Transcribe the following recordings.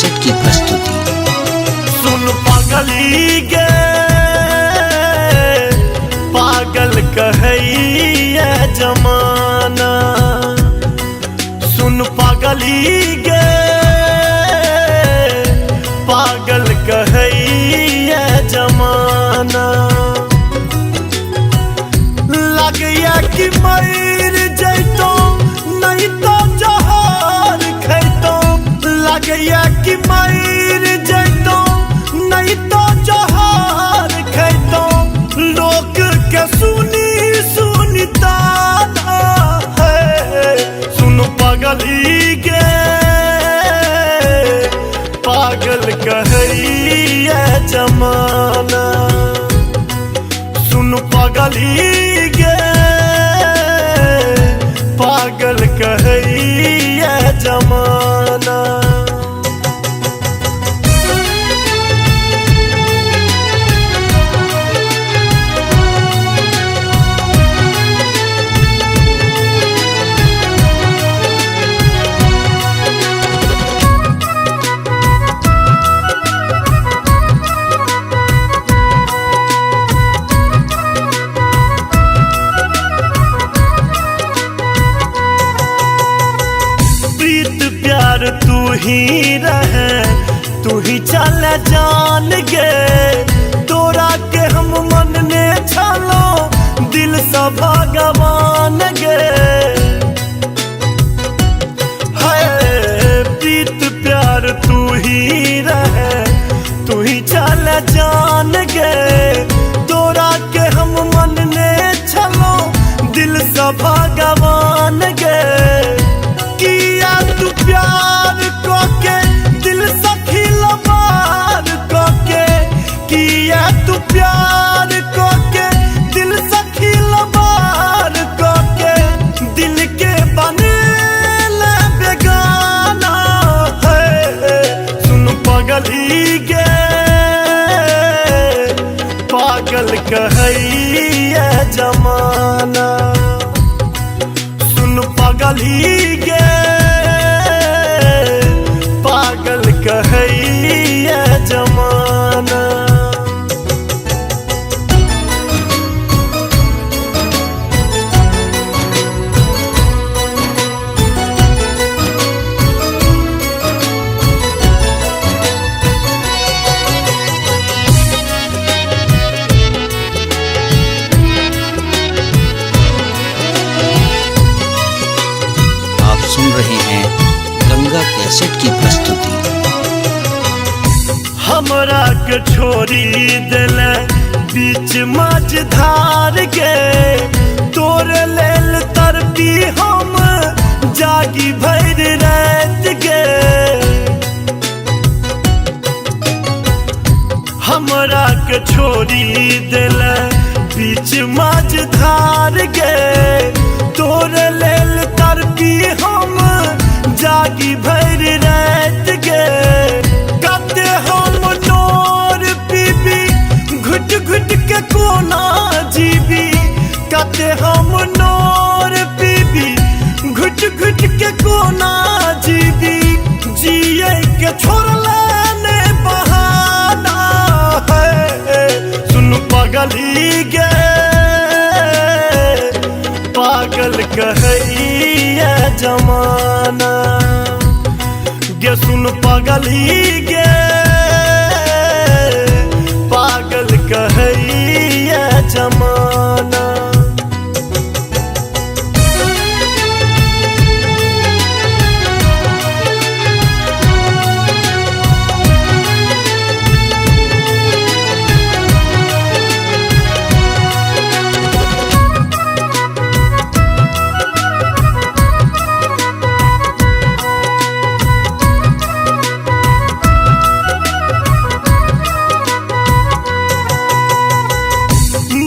Cassette की प्रस्तुति। सुन पागली गे पागल कहैया जमाना, सुन पागली गे पागल कहैया जमाना। लगैया कि मर जैतो नहीं तो जहर खैतो, लगैया कि मर जैतो नहीं तो जहर खैतो। लोग के सुनी सुनता है, सुन पागली गे पागल कहैया जमाना। सुन पागली गे पागल कहैया जमाना। प्यार तू ही रहे, तू ही चल जान गे। तोरा के हम मन ने छलो दिल से भगवान गे। है प्रीत प्यार तू ही रहे, तू ही चल जान गे। तोरा के हम मन ने छलो दिल से भगवान गे। किया तू प्यार को के दिल से खिलवाड़ को के, किया तू प्यार को के दिल से खिलवाड़ को के। दिल के बने ले बेगाना है, सुन पागली गे पागल कहैया जमाना। सुन पागली गे पागल कहैया जमाना। आप सुन रहे हैं गंगा कैसेट की प्रस्तुति। हमरा के छोड़ी दिले बीच मझधार के, तोरे लेल तरपी हम जागी भर रात के। हमरा के छोड़ी दिले बीच मझधार के, तोरे लेल तरपी हम जागी भर रात के। कते हम नोर पीबी घुट घुट के कोना जीबी, कते हम नोर पीबी घुट घुट के कोना जीबी। जिए के छोड़ला ने बहाना है, सुन पागली गे पागल कहैया जमाना। गे सुन पागली गे पागल कहैया जमाना।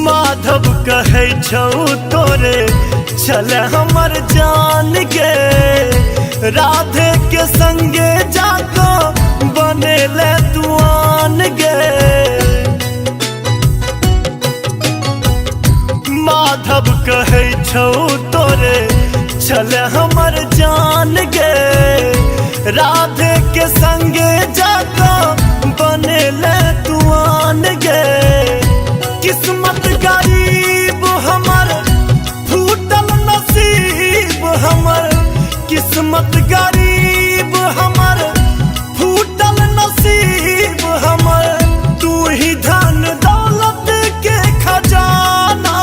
माधव कहै छौ तोरे चल हमर जान के, राधे के संगे जाको बने ले दुआन गे। माधव कहै छौ तोरे चल हमर जान गे, राधे के संगे जाता बने ले तुआन गे। किस्मत गरीब हमर फूटल नसीब हमर, किस्मत गरीब हमर फूटल नसीब हमर। तू ही धन दौलत के खजाना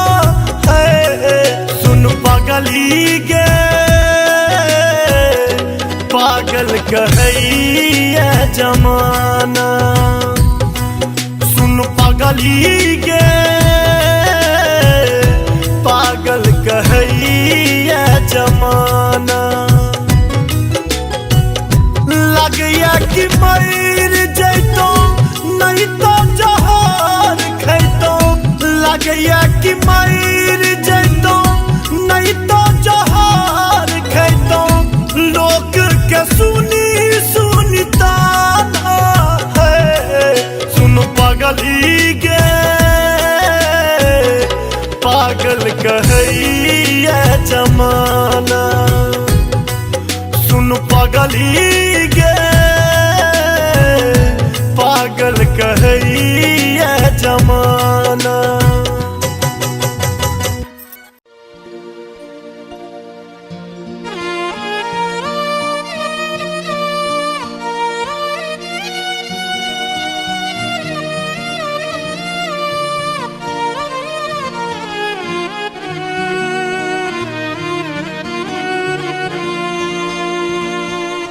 है। सुन पगली गे पागल कहैया जमाना, सुन पगली गे पागल कहैया जमाना। लगैया कि मर जैतो नहीं तो जहर खैतो, लगैया कि मर जैतो नहीं तो जहर खैतो। लोक के सुनी सुनता है। सुन पगली गे पागल कहैया जमाना, सुन पगली गे पागल कहैया जमाना।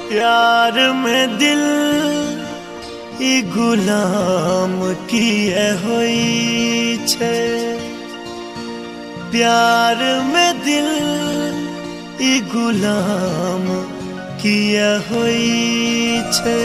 प्यार में दिल ई गुलाम किए होई छे, प्यार में दिल ई गुलाम किए होई छे।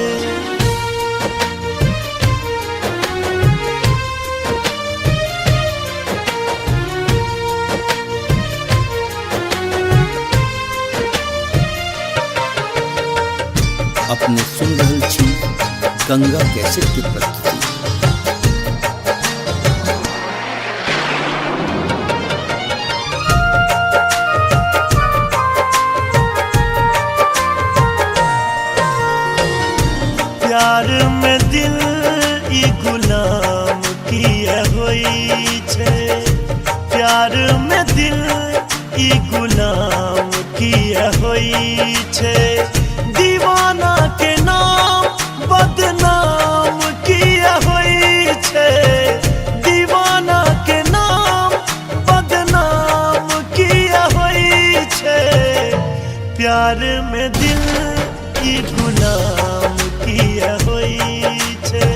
अपने सुन रहल छी गंगा कैसेट की प्रस्तुति। प्यार में दिल ई गुलाम किए होई छे, प्यार में दिल ई गुलाम किए होई छे। दीवाना के नाम बदनाम किया होई छे, दीवाना के नाम बदनाम किया होई छे। प्यार में दिल ई गुलाम किया होई छे,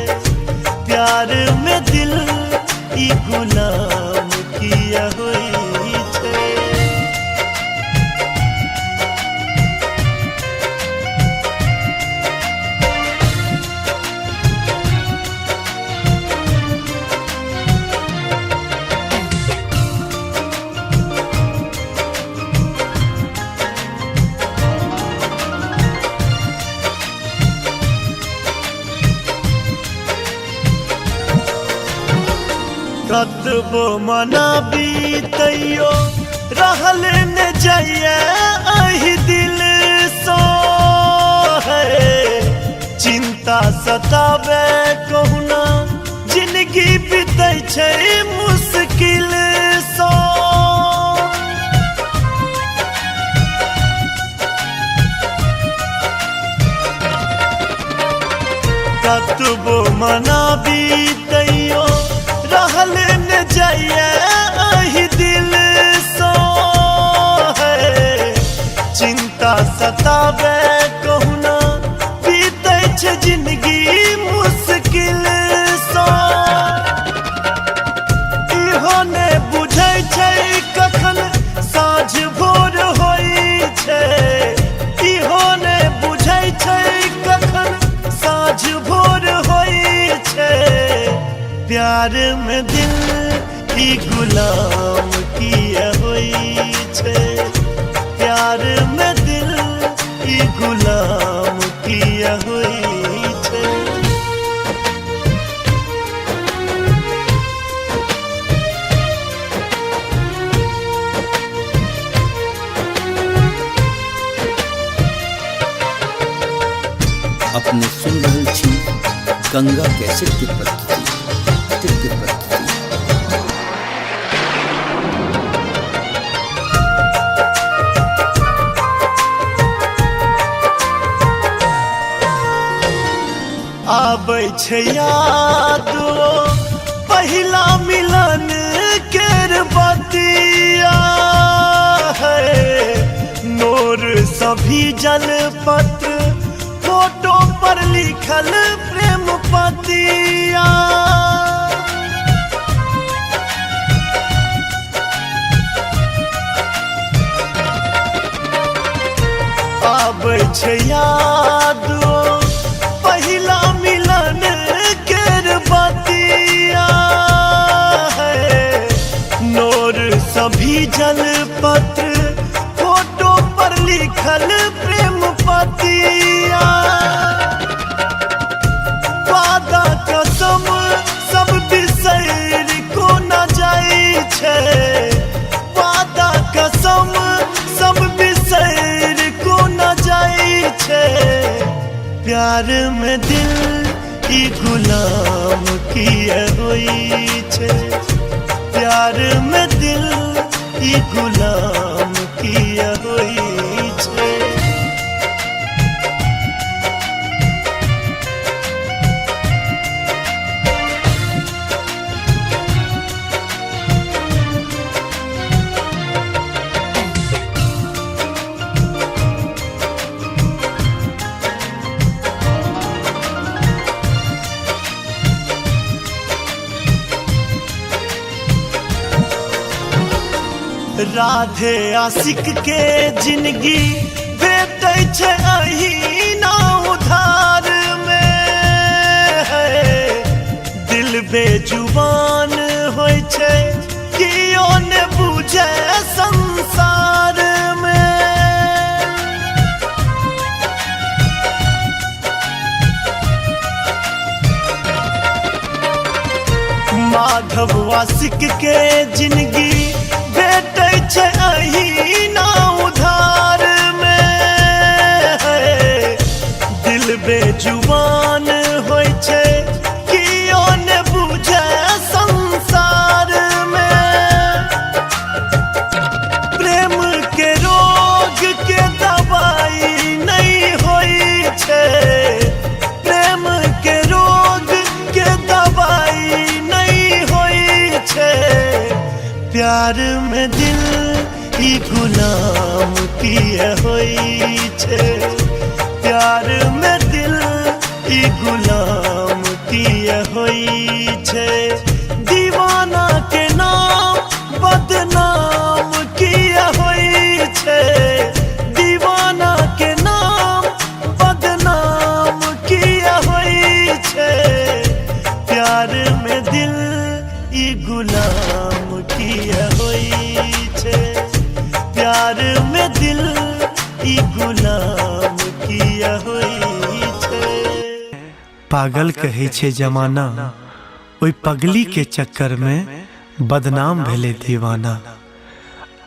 प्यार में दिल ई गुलाम किया होई छे। कतबो मना बीतैयो रहल न जाइए अहि दिल सो है। चिंता सतावे कहुना जिंदगी बीतै छै मुश्किल सो। कतबो मना बीतैयो रहल न जाइए अहि दिल सो है। चिंता सतावे कहुना बीतै छै जिंदगी मुश्किल सो। इहो ने बुझै छै कखन साँझ भोर होई छै, इहो ने बुझै छै कखन साँझ भोर होई छै। प्यार में दिल ई गुलाम किया होई छे, प्यार में दिल ई गुलाम किया होई छे। अपने सुन रहल छी गंगा कैसेट की प्रस्तुति। आबै छै याद पहिला मिलन केर बतिया है, नोर सभी जल पत्र फोटो पर लिखल प्रेम पतिया। आबै छै याद पहिला मिलन केर बतिया है, नोर सभी जल पत्र फोटो पर लिखल प्रेम पतिया। वादा कसम सब बिसैर को न जाइ छै, वादा कसम सब बिसैर को न जाइ छै। प्यार में दिल की गुलाम किए होई छे, प्यार में दिल की गुलाम किए होई छे। राधे आशिक के जिंदगी भेटै छै अहिना उधार में है, दिल बेजुबान होइ छै कियो ने बुझे संसार में। माधव आशिक के जिंदगी भेटै छै अहिना उधार में है, दिल बेजुबान होइ छै कियो ने बुझे संसार में। प्रेम के रोग के दवाई नहीं होइ छै, प्रेम के रोग के दवाई नहीं होइ छै। प्यार में दिल की गुलाम किए होई छे, प्यार में दिल की गुलाम किए होई छे। दीवाना के नाम बदनाम किए होई छे, दीवाना के नाम बदनाम किए होई छे। प्यार में दिल की गुलाम किए होई छे, प्यार में दिल की गुलाम किए होई छे। पागल कहे छे जमाना, ओई पगली के चक्कर में बदनाम भेले दीवाना।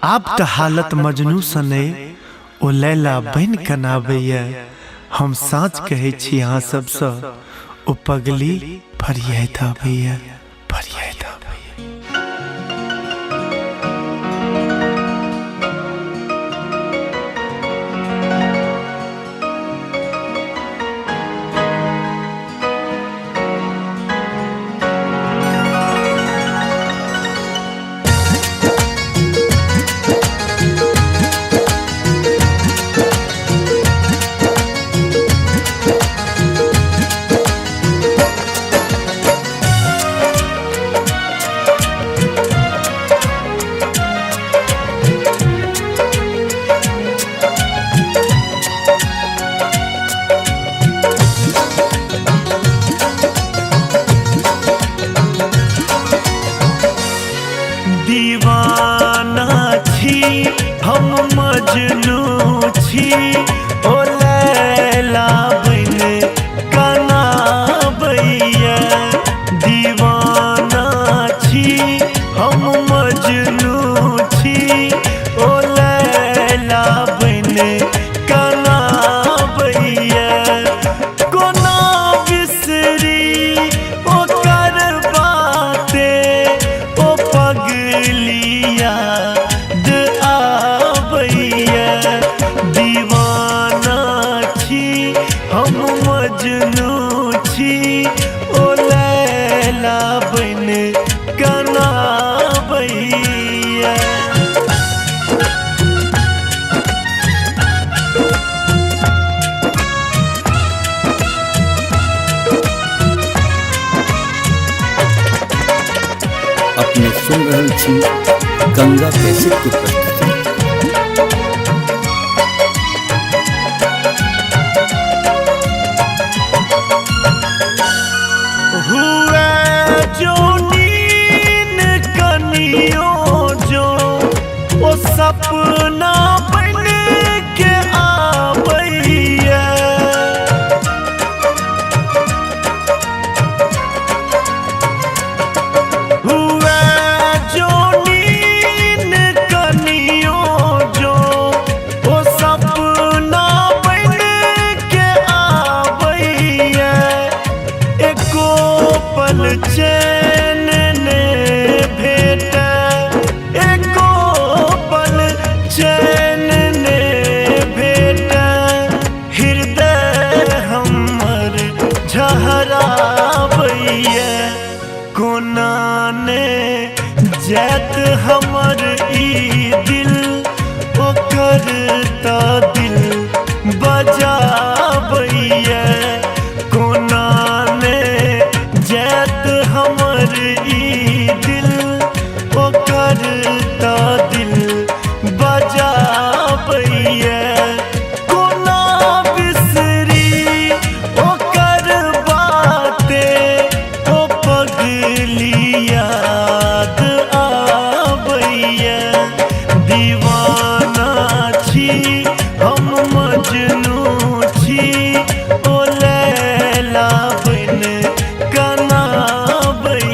आप त हालत मजनू सने ओ लैला बन कनाबैया। हम साँच कहे छी अहाँ सबसँ ओ पगली फरियाद आबैया, फरियाद आबैया। मजनू छी ओ लैला बन कनाबैया दीवाना छी हम मजनू छी ओ लैला बन कनाबैया कोना याद आबैया। दीवाना छी हम मजनू छी ओ लैला बन कनाबैया। अपने सुन रहल छी गंगा कैसेट की प्रस्तुति। हुआ जो नीन कनियों जो वो सपना बन के आबैया। हुआ जो नीन कनियों जो वो सपना बन के आबैया। एको पल चैन ने भेटा, एको पल चैन ने भेटा। हृदय हमर झहराबैया। कोना ने जैत हमर ई दिल ओकर ता दिल बजाबैया। कोना ने जैत हमर ई दिल ओकर ता दिल बजाबैया। कोना बिसरी ओकर बाते ओ पगली याद आबैया। दीवाना छी हम मजनू छी ओ लैला बन कनाबैया।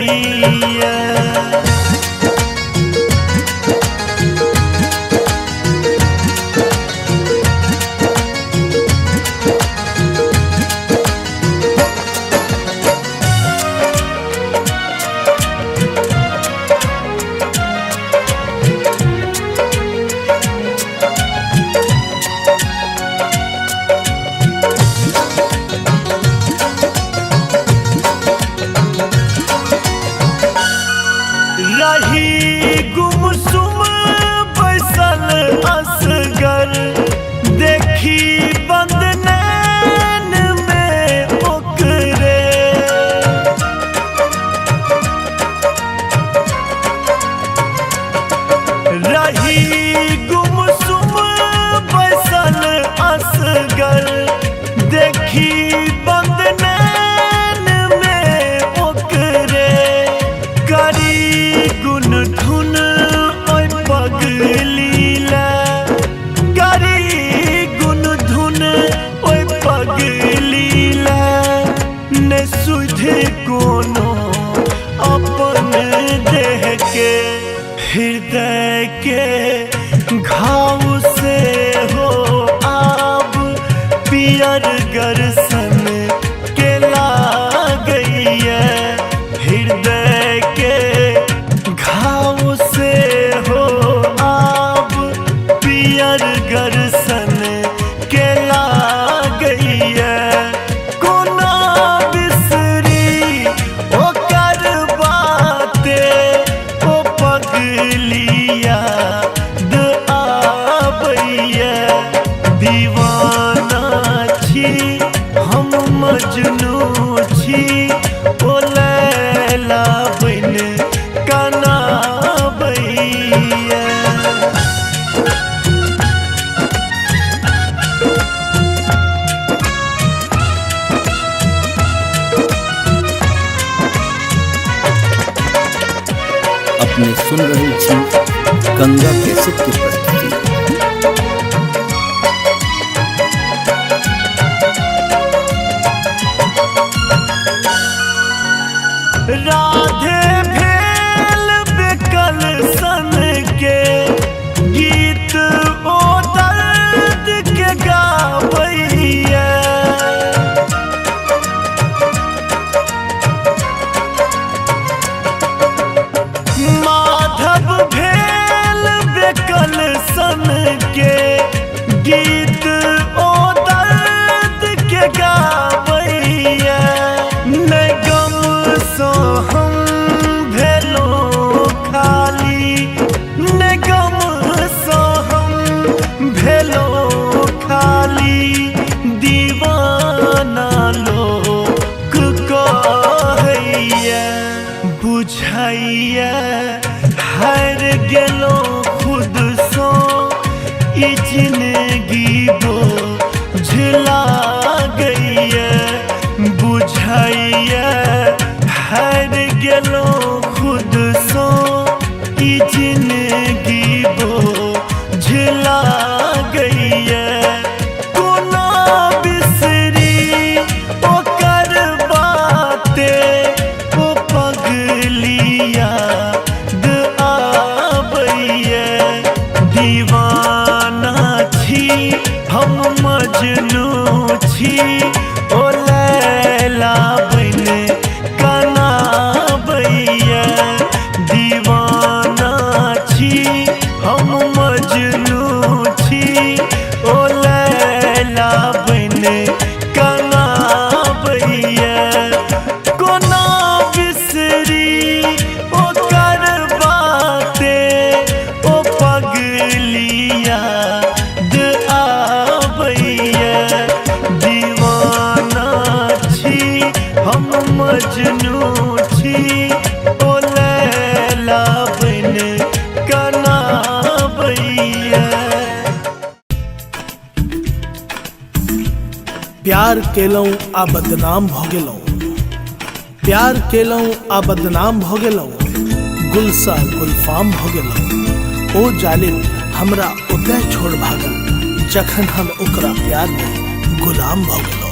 रही गुमसुम बैसल असगर देखी बंद नैन में ओकरे। रही गुमसुम बैसल असगर देखी बंद नैन में ओकरे। करी गुन धुन ओय पगलीला, करी गुन धुन ओय पगलीला। ने सुधे कोनो अपन देह के हृदय के घाव से हो आब पियर गरसन के लागैया। हृदय के घाव से हो आब पियर गरसन के लागैया। कोना बिसरी ओकर बाते ओ पगली याद आबैया। दीवाना छी हम मजनू छी ओ लैला बन कनाबैया। अपने सुन रहल छी गंगा कैसेट की प्रस्तुति। राधे भेल बेकल सन के गीत ओ दर्द के गाबैया। माधव भेल ई जिंदगी बोझला गईए बुझाइए हार गेलो खुद सो ई जिंदगी बोझला गईए कोना बिसरी ओकर बाते ओ पगलिया आबैए दीवाना छी हम मजनू छी ओ लैला बन कनाबैए दीवाना छी हम मजनू छी ओ लैला बन कनाबैए कोना बिसरी ओकर बाते ओ पगलिया आबैए दीवाना छी हम मजनू छी ओ लैला बन कनाबैए। प्यार केलौं आ बदनाम भ गेलौं प्यार केलौं आ बदनाम भ गेलौं गुलसा गुलफाम भ गेलौं ओ जालिम हमरा ओतय छोड़ भागल जखन हम ओकरा प्यार में गुलाम भ गेलौं।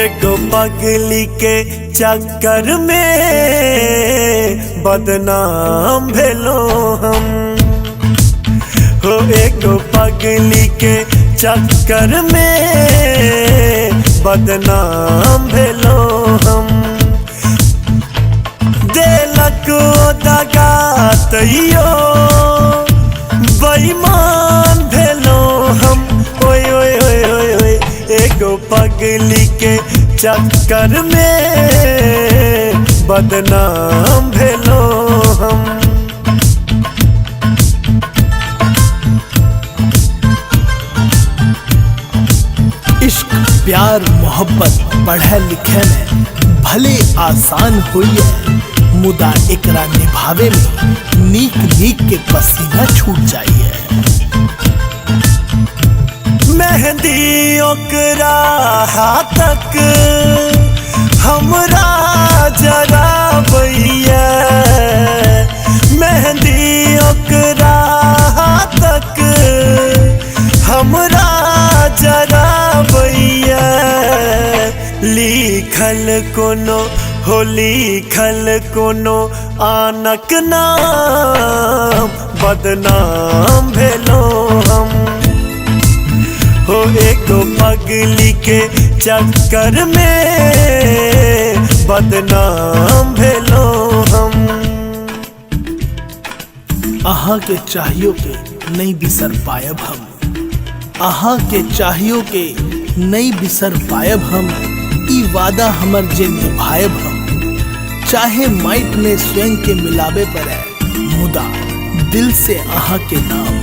एगो पगली के चक्कर में बदनाम भेलो हम हो एगो पगली के चक्कर में बदनाम भेलो हम देलक दगा तैयो बेईमान भेलो हम ओए ओए ओए ओए ओए एगो पगली के चक्कर में बदनाम भेलो हम। इश्क प्यार मोहब्बत पढ़े लिखे में भले आसान हुई है मुदा एकरा निभावे में नीक नीक के पसीना छूट जाइए। मेहंदी ओकरा हाथक हमरा जरा बैया मेहंदी ओकरा हाथक हमरा जरा बैया लिखल कोनो हो लिखल कोनो आनक नाम बदनाम भेलो हम हो एगो पगली के चक्कर में बदनाम भेलो हम। अहाँ के चाहियो के नहीं बिसर पायब हम अहाँ के चाहियो के नहीं बिसर पायब हम ई वादा हमर जे निभायब हम चाहे माइट में स्वयं के मिलावे पर है मुदा दिल से अहाँ के नाम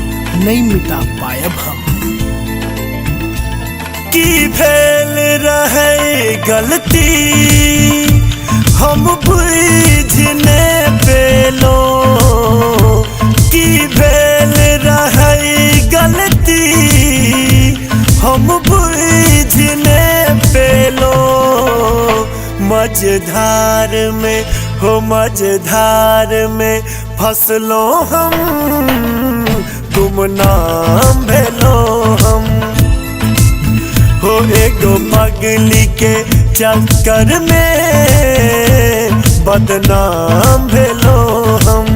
नहीं मिटा पायब हम। की भेल रहे गलती हम बुझने पेलो की भेल रहे गलती हम बुझने पेलो मझधार में हो मझधार में फसलो हम गुमनाम भेलो हम हो एगो पगली के चक्कर में बदनाम भेलो हम।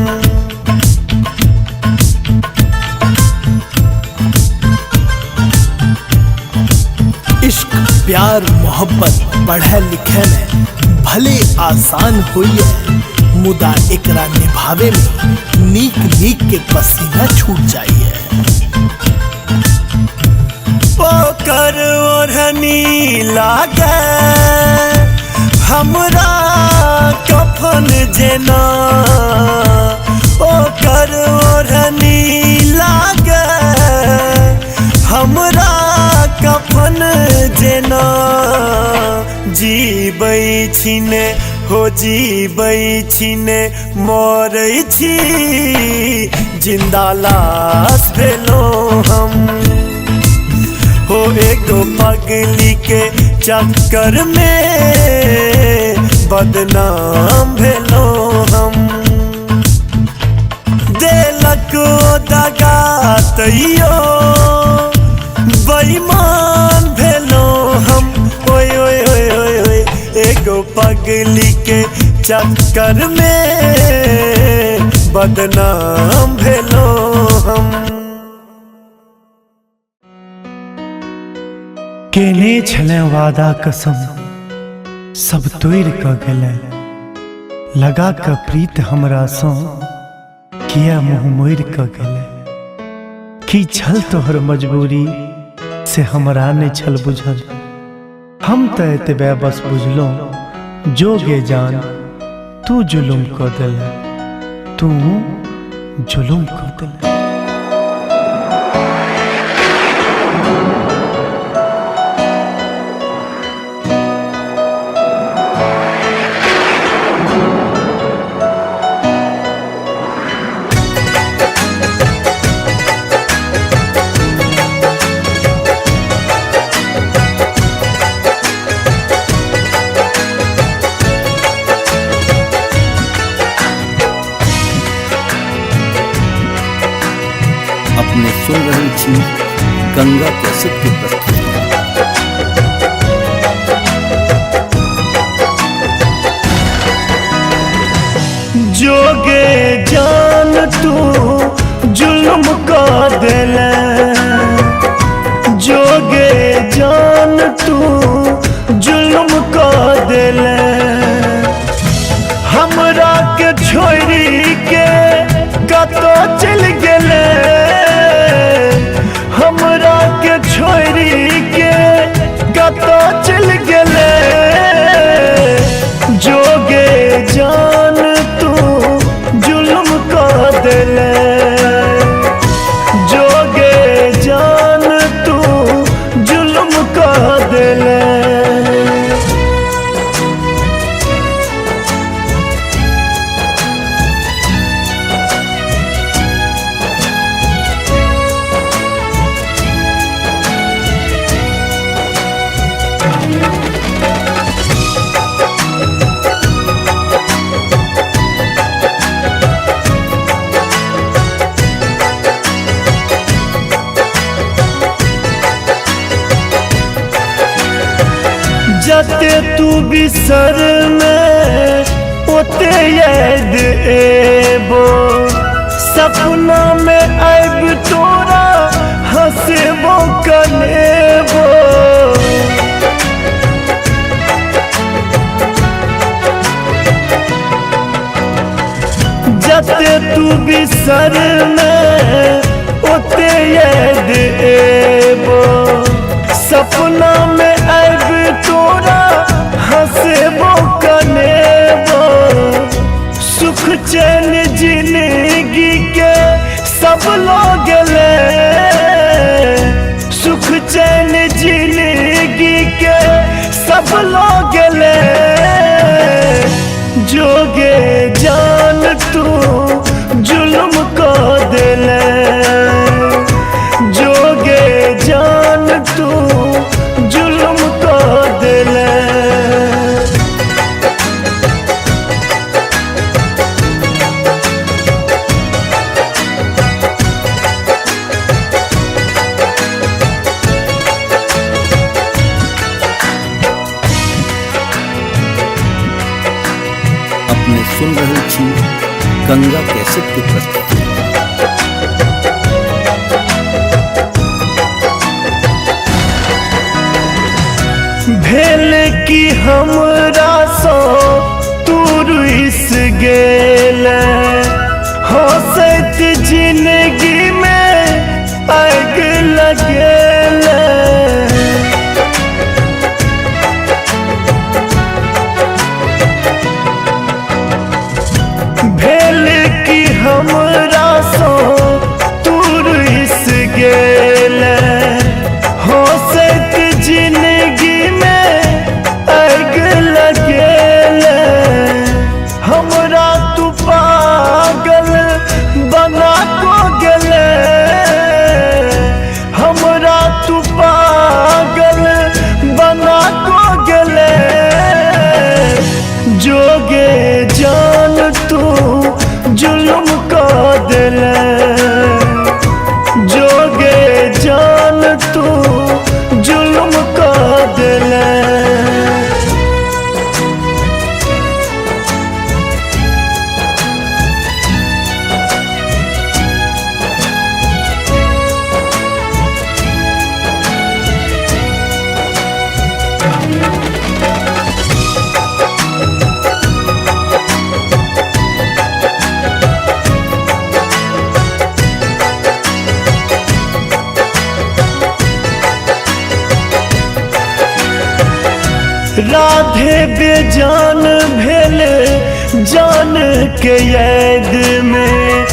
इश्क प्यार मोहब्बत पढ़े लिखे में भले आसान हुई है मुदा एकरा निभावे में नीक नीक के पसीना छूट जाइए। ओकर ओढ़नी लागे हमरा कफन जेना ओकर ओढ़नी लागे हमरा कफन जेना जीबै छिने हो जीबै छी ने मरै छी जिंदा लाश भेलो हम हो एगो पगली के चक्कर में बदनाम भेलो हम देलक दगा तैयो बेईमान भेलो हम ओए ओए ओए ओए ओए एगो पगली के चक्कर में बदनाम भेलो हम केने छले वादा कसम सब तोड़ क गेले लगा क प्रीत हमरा सो किया मुँह मोड़ क गेले की छल तोहर मजबूरी से हमरा ने छल बुझल हम त एतबे बस बुझलो जोगे जान तू जुलुम क देले तू जुलुम क देले अपने सुन रही थी गंगा कैसेट की प्रस्तुति। जोगे जान तू जुल्म का दिले जोगे जान तू जुल्म का दिले हमरा के छोड़ी के कतो चल गेले हमरा के छोड़ी के कतो चल गेले जोगे जान तू जुल्म का दिले जोगे जान तू जुल्म का दिले जते तू बिसर में ओते याद एबो सपना में आइब तोरा हंसबो कनेबो जते तू बिसर में ओते याद एबो सपना में आइब तोरा हंसबो कनेबो सुख चैन जिंदगी के सब लोग ले सुख चैन जिंदगी के सब लोग ले जोगे जान तू जुल्म को दिले जोगे जान तू जुल्म को दिले अपने सुन रही थी गंगा कैसेट की प्रस्तुति। भेल की हमरा सो तू रुइस गेले हंसत जिंदगी में आग लगेले भेल की हमरा सो तू रुइस गेले हंसत जिंदगी में आग लगेले राधे बेजान भेल जान के याद में,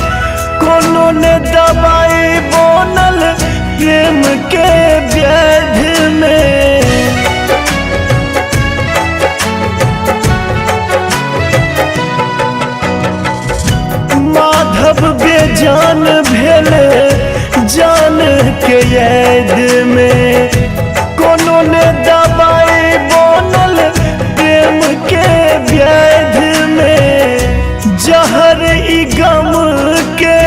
कोनो ने दवाई बनल प्रेम के व्याध में। माधव बेजान भेल जान के याद में, कोनो ने दवाई बनल प्रेम के व्याध में। जहर ई गम के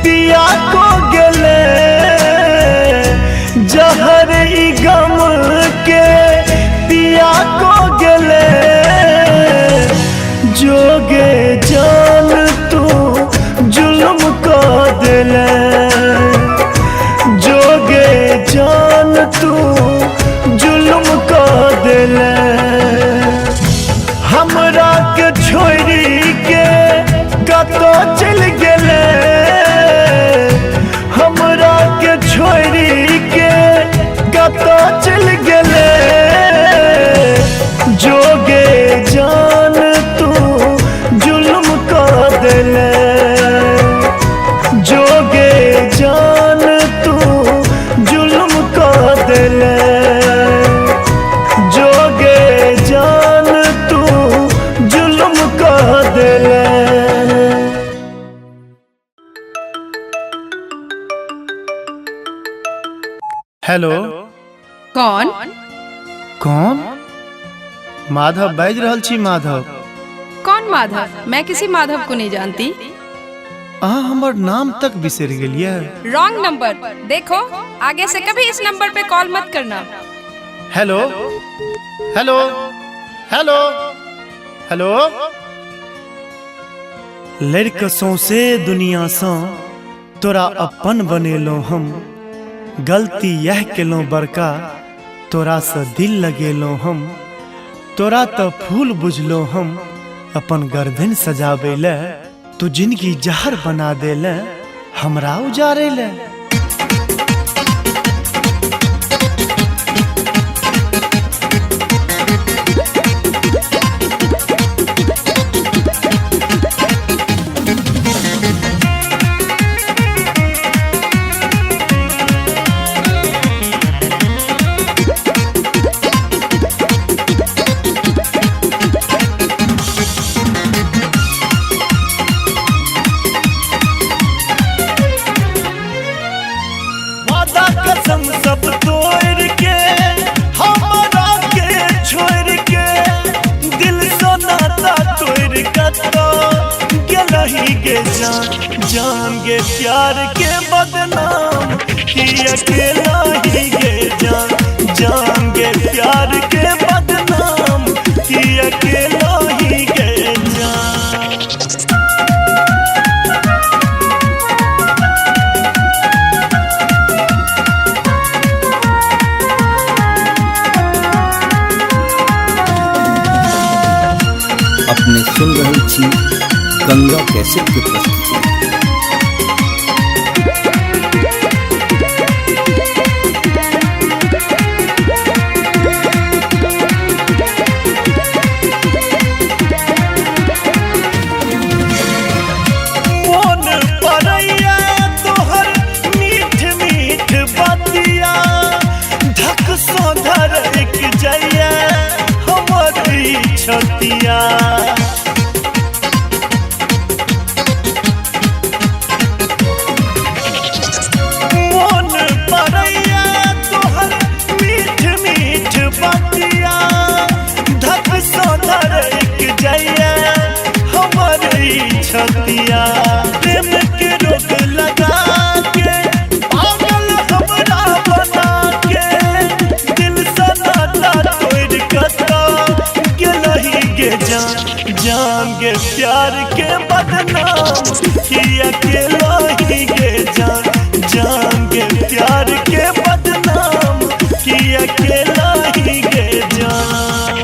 पिया को गेले, जहर ई गम के पिया को गेले। जोगे जान तू जुल्म को दिले, जोगे जान तू जुल्म को दिले। हमरा के छोड़ी के कतो चल गेले, हमरा के छोड़ी के कतो चल गेले। जोगे जान तू जुल्म को दिले, जोगे जान तू जुल्म को दिले। जोगे जान तू जुल्म को दिले। हेलो, कौन? कौन? माधव बाज रहल छी। माधव? कौन माधव? मैं किसी माधव को नहीं जानती। अहाँ हमर नाम तक बिसर गेलिए। Wrong number. देखो, आगे से कभी इस नंबर पे कॉल मत करना। Hello hello hello hello. लड़क सौंसे दुनिया सँ तोरा अपन बनेलो हम, गलती यह केलो बड़का तोरा से दिल लगेलो हम। तोरा तो फूल बुझलो हम अपन गर्दन सजावे ले, तू जिंदगी जहर बना दे ले हमरा उजारे ले। कसम सब तोड़ के हमरा के छोड़ के, दिल से नाता तोड़ के तो गेलही गे जान। जान गे प्यार के बदनाम कि अकेला ही गे जान। जान गे प्यार के बदनाम कि अकेला ही गे जान। अपने सुन रही छी गंगा कैसेट की प्रस्तुति। मोन परैया तोहर मीठ मीठ बतिया, धक सो धरक जइया हमर छतिया। मोन परैया तोहर मीठ मीठ बतिया, धक सो धरक जइया हमर छतिया। प्रेम के रोग लगा के पागल हमरा बना के, दिल से नाता तोड़ के तो गेलही गे जान। जान गे प्यार के बदनाम कि अकेला ही गे जान। जान गे प्यार के बदनाम कि अकेला ही गे जान।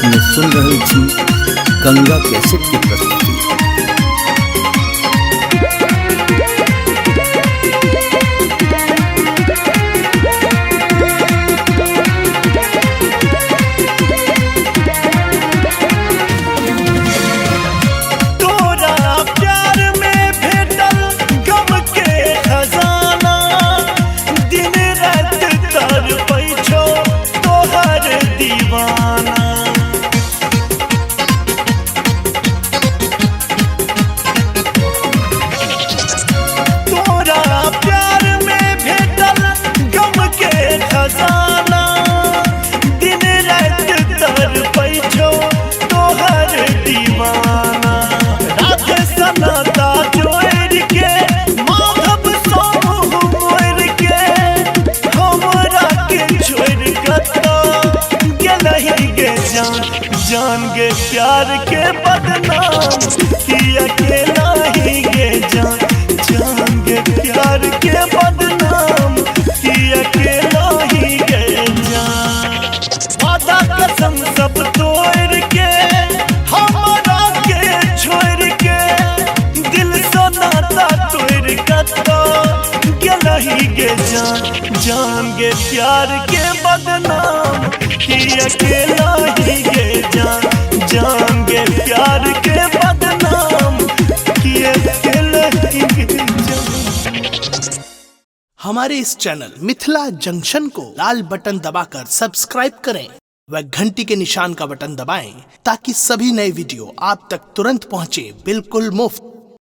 अपने सुन रहल छी गंगा कैसेट के प्रस्तुति। जान गे प्यार के बदनाम कि अकेला ही गे जान गे प्यार के बदनाम कि अकेला ही गे जान। वादा कसम सब तोड़ के हमारा के छोड़ के दिल से नाता तोड़ कतो गेला ही गे जान गे प्यार के बदनाम कि अकेला ही गे जान गे प्यार के बदनाम कि अकेला ही गे जान। हमारे इस चैनल मिथिला जंक्शन को लाल बटन दबाकर सब्सक्राइब करें व घंटी के निशान का बटन दबाएं ताकि सभी नए वीडियो आप तक तुरंत पहुंचे बिल्कुल मुफ्त।